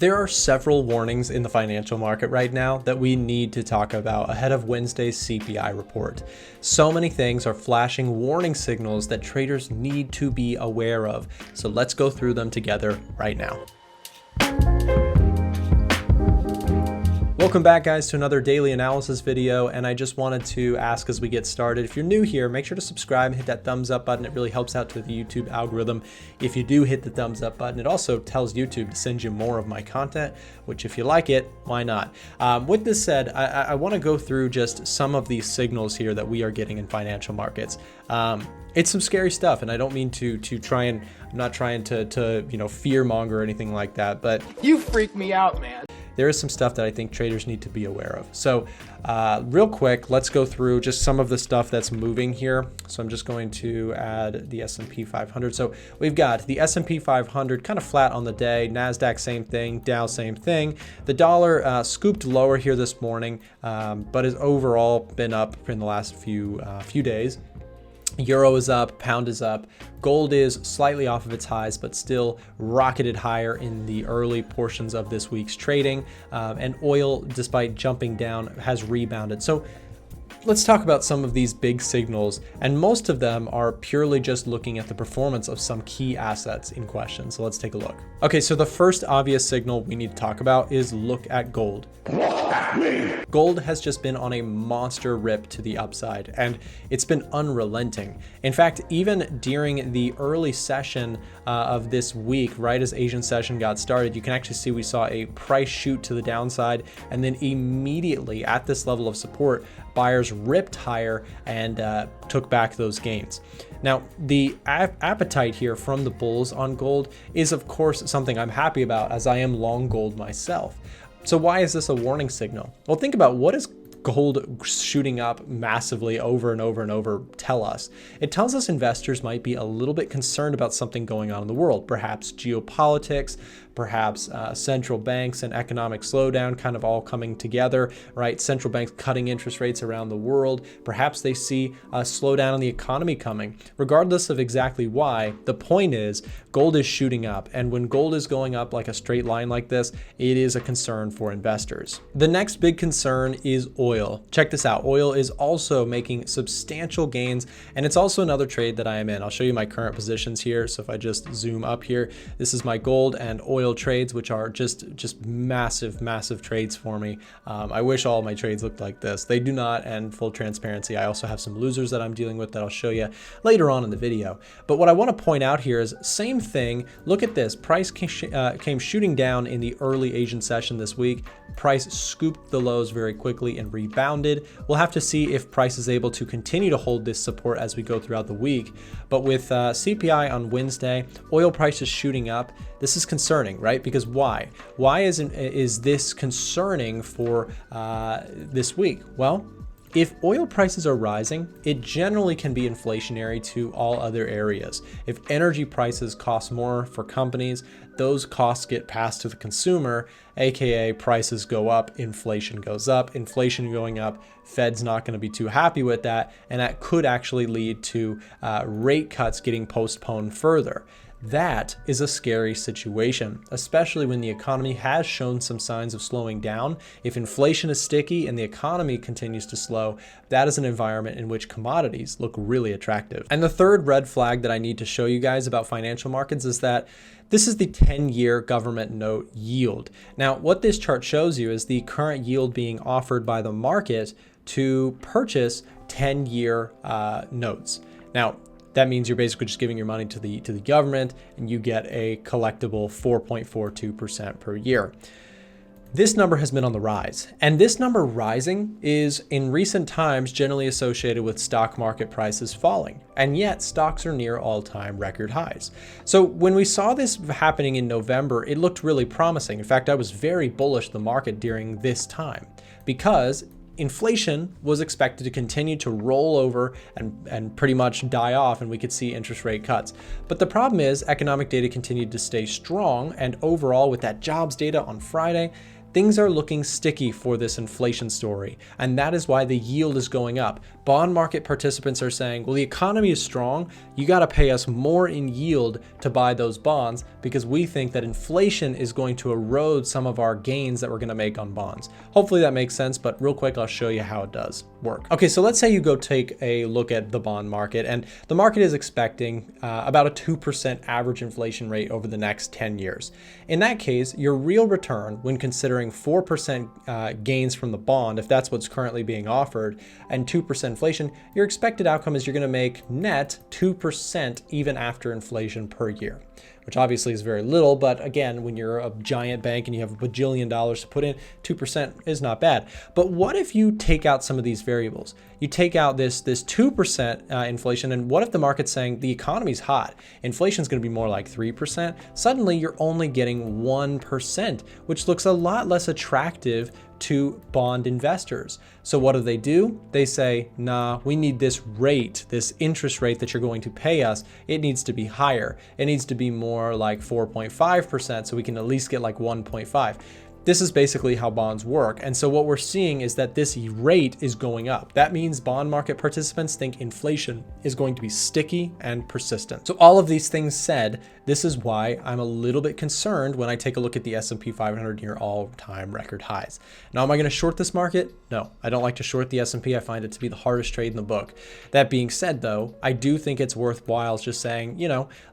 There are several warnings in the financial market right now that we need to talk about ahead of Wednesday's CPI report. So many things are flashing warning signals that traders need to be aware of. So let's go through them together right now. Welcome back, guys, to another daily analysis video, and I just wanted to ask as we get started, if you're new here, make sure to subscribe and hit that thumbs up button. It really helps out to the YouTube algorithm. If you do hit the thumbs up button, it also tells YouTube to send you more of my content, which if you like it, why not? With this said, I want to go through just some of these signals here that we are getting in financial markets. It's some scary stuff, and I don't mean to try and, I'm not trying to fear monger or anything like that, but you freak me out, man. There is some stuff that I think traders need to be aware of. So real quick, let's go through just some of the stuff that's moving here. So I'm just going to add the S&P 500. So we've got the S&P 500 kind of flat on the day, NASDAQ same thing, Dow same thing. The dollar scooped lower here this morning, but has overall been up in the last few days. Euro is up, pound is up, gold is slightly off of its highs, but still rocketed higher in the early portions of this week's trading. And oil, despite jumping down, has rebounded. So let's talk about some of these big signals, and most of them are purely just looking at the performance of some key assets in question. So let's take a look. Okay, so the first obvious signal we need to talk about is look at gold. Gold has just been on a monster rip to the upside, and it's been unrelenting. In fact, even during the early session of this week, right as Asian session got started, you can actually see we saw a price shoot to the downside, and then immediately at this level of support, buyers ripped higher and took back those gains. Now, the appetite here from the bulls on gold is, of course, something I'm happy about, as I am long gold myself. So why is this a warning signal? Well, think about what is gold shooting up massively over and over and over tell us? It tells us investors might be a little bit concerned about something going on in the world, perhaps geopolitics, perhaps central banks and economic slowdown kind of all coming together, right? Central banks cutting interest rates around the world. Perhaps they see a slowdown in the economy coming. Regardless of exactly why, the point is gold is shooting up. And when gold is going up like a straight line like this, it is a concern for investors. The next big concern is oil. Check this out. Oil is also making substantial gains, and it's also another trade that I am in. I'll show you my current positions here. So if I just zoom up here, this is my gold and oil trades, which are just massive trades for me. I wish all my trades looked like this. They do not, and full transparency, I also have some losers that I'm dealing with that I'll show you later on in the video. But what I want to point out here is same thing. Look at this. Price came shooting down in the early Asian session this week. Price scooped the lows very quickly and rebounded. We'll have to see if price is able to continue to hold this support as we go throughout the week. But with CPI on Wednesday, oil prices shooting up, this is concerning, right? Because why? Why is this concerning for this week? Well, if oil prices are rising, it generally can be inflationary to all other areas. If energy prices cost more for companies, those costs get passed to the consumer, aka prices go up, inflation goes up. Inflation going up, Fed's not going to be too happy with that, and that could actually lead to rate cuts getting postponed further. That is a scary situation, especially when the economy has shown some signs of slowing down. If inflation is sticky and the economy continues to slow, that is an environment in which commodities look really attractive. And the third red flag that I need to show you guys about financial markets is that this is the 10-year government note yield. Now, what this chart shows you is the current yield being offered by the market to purchase 10-year notes. Now, that means you're basically just giving your money to the government, and you get a collectible 4.42% per year. This number has been on the rise, and this number rising is in recent times generally associated with stock market prices falling, and yet stocks are near all-time record highs. So when we saw this happening in November, it looked really promising. In fact, I was very bullish the market during this time because inflation was expected to continue to roll over and pretty much die off, and we could see interest rate cuts. But the problem is economic data continued to stay strong, and overall with that jobs data on Friday, things are looking sticky for this inflation story, and that is why the yield is going up. Bond market participants are saying, well, the economy is strong, you got to pay us more in yield to buy those bonds because we think that inflation is going to erode some of our gains that we're going to make on bonds. Hopefully that makes sense, but real quick, I'll show you how it does work. Okay, so let's say you go take a look at the bond market, and the market is expecting about a 2% average inflation rate over the next 10 years. In that case, your real return when considering 4% gains from the bond, if that's what's currently being offered, and 2% inflation, your expected outcome is you're going to make net 2% even after inflation per year, which obviously is very little. But again, when you're a giant bank and you have $1 bajillion to put in, 2% is not bad. But what if you take out some of these variables? You take out this 2% inflation, and what if the market's saying the economy's hot, inflation's going to be more like 3%? Suddenly you're only getting 1%, which looks a lot less attractive to bond investors. So what do? They say, nah, we need this rate, this interest rate that you're going to pay us. It needs to be higher. It needs to be more like 4.5% so we can at least get like 1.5. This is basically how bonds work. And so what we're seeing is that this rate is going up. That means bond market participants think inflation is going to be sticky and persistent. So all of these things said, this is why I'm a little bit concerned when I take a look at the S&P 500 near all-time record highs. Now, am I going to short this market? No, I don't like to short the S&P. I find it to be the hardest trade in the book. That being said, though, I do think it's worthwhile just saying,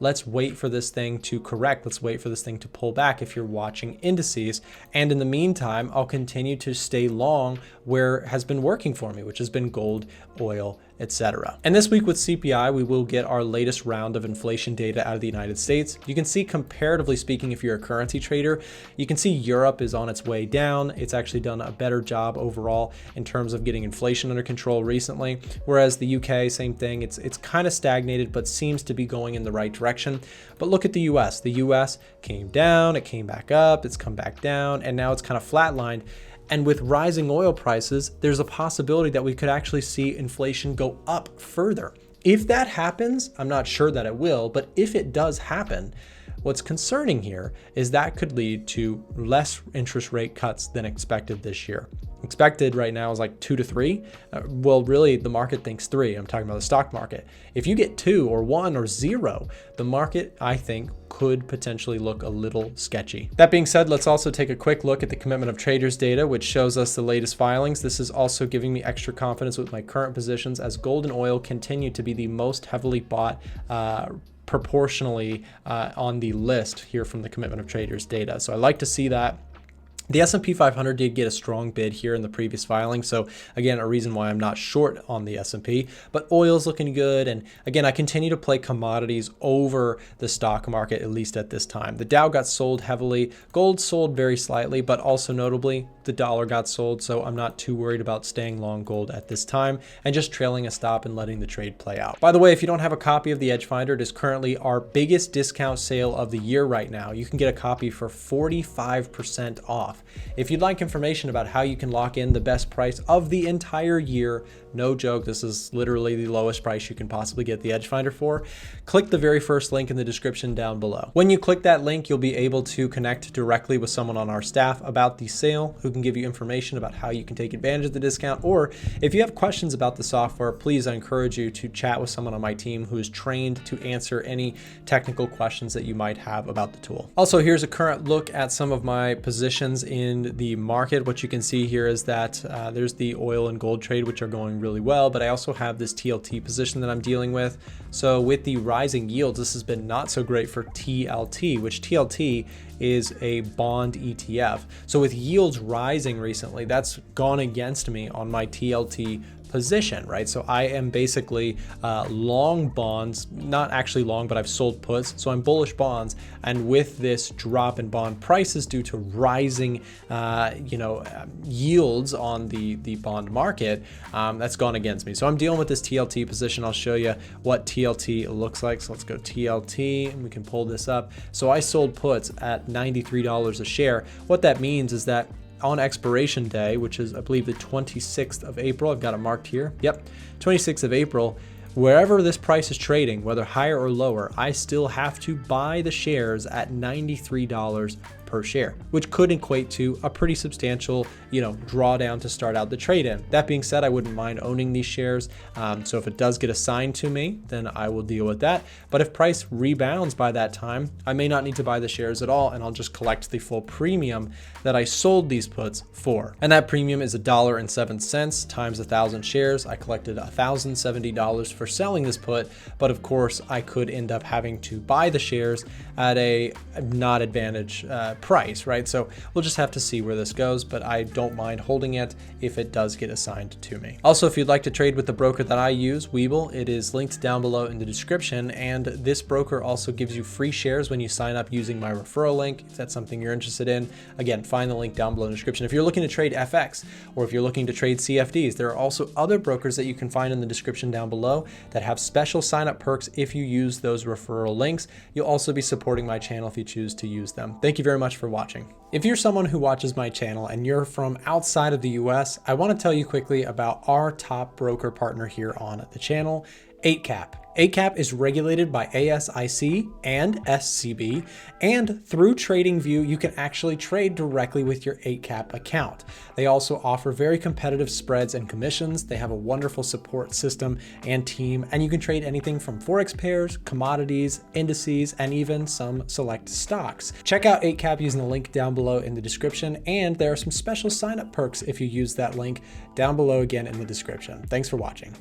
let's wait for this thing to correct. Let's wait for this thing to pull back if you're watching indices. And in the meantime, I'll continue to stay long where it has been working for me, which has been gold, oil, etc. And this week with CPI, we will get our latest round of inflation data out of the United States. You can see, comparatively speaking, if you're a currency trader, you can see Europe is on its way down. It's actually done a better job overall in terms of getting inflation under control recently. Whereas the UK, same thing. It's kind of stagnated, but seems to be going in the right direction. But look at the US. The US came down, it came back up, it's come back down, and now it's kind of flatlined. And with rising oil prices, there's a possibility that we could actually see inflation go up further. If that happens, I'm not sure that it will, but if it does happen, what's concerning here is that could lead to less interest rate cuts than expected this year. Expected right now is like 2 to 3. Well, really, the market thinks 3. I'm talking about the stock market. If you get 2 or 1 or 0, the market, I think, could potentially look a little sketchy. That being said, let's also take a quick look at the commitment of traders data, which shows us the latest filings. This is also giving me extra confidence with my current positions as gold and oil continue to be the most heavily bought proportionally on the list here from the commitment of traders data. So I like to see that. The S&P 500 did get a strong bid here in the previous filing. So again, a reason why I'm not short on the S&P, but oil's looking good. And again, I continue to play commodities over the stock market, at least at this time. The Dow got sold heavily. Gold sold very slightly, but also notably the dollar got sold. So I'm not too worried about staying long gold at this time and just trailing a stop and letting the trade play out. By the way, if you don't have a copy of the Edge Finder, it is currently our biggest discount sale of the year right now. You can get a copy for 45% off. If you'd like information about how you can lock in the best price of the entire year, no joke, this is literally the lowest price you can possibly get the Edge Finder for, click the very first link in the description down below. When you click that link, you'll be able to connect directly with someone on our staff about the sale who can give you information about how you can take advantage of the discount. Or if you have questions about the software, please, I encourage you to chat with someone on my team who is trained to answer any technical questions that you might have about the tool. Also, here's a current look at some of my positions in the market. What you can see here is that there's the oil and gold trade, which are going really well, but I also have this TLT position that I'm dealing with. So with the rising yields, this has been not so great for TLT, which TLT is a bond ETF. So with yields rising recently, that's gone against me on my TLT position, right? So I am basically long bonds, not actually long, but I've sold puts. So I'm bullish bonds. And with this drop in bond prices due to rising, yields on the bond market, that's gone against me. So I'm dealing with this TLT position. I'll show you what TLT looks like. So let's go TLT and we can pull this up. So I sold puts at $93 a share. What that means is that on expiration day, which is, I believe, the 26th of April, I've got it marked here. Yep, 26th of April, wherever this price is trading, whether higher or lower, I still have to buy the shares at $93 per share, which could equate to a pretty substantial, drawdown to start out the trade in. That being said, I wouldn't mind owning these shares. So if it does get assigned to me, then I will deal with that. But if price rebounds by that time, I may not need to buy the shares at all, and I'll just collect the full premium that I sold these puts for. And that premium is $1.07 times 1,000 shares. I collected $1,070 for selling this put, but of course I could end up having to buy the shares at a not advantage price, right? So we'll just have to see where this goes, but I don't mind holding it if it does get assigned to me. Also, if you'd like to trade with the broker that I use, WeBull, it is linked down below in the description, and this broker also gives you free shares when you sign up using my referral link. If that's something you're interested in, again, find the link down below in the description. If you're looking to trade FX, or if you're looking to trade CFDs, there are also other brokers that you can find in the description down below that have special sign up perks if you use those referral links. You'll also be supporting my channel if you choose to use them. Thank you very much for watching. If you're someone who watches my channel and you're from outside of the US, I want to tell you quickly about our top broker partner here on the channel, Eightcap. Eightcap is regulated by ASIC and SCB, and through TradingView, you can actually trade directly with your Eightcap account. They also offer very competitive spreads and commissions. They have a wonderful support system and team, and you can trade anything from Forex pairs, commodities, indices, and even some select stocks. Check out Eightcap using the link down below in the description, and there are some special sign-up perks if you use that link down below again in the description. Thanks for watching.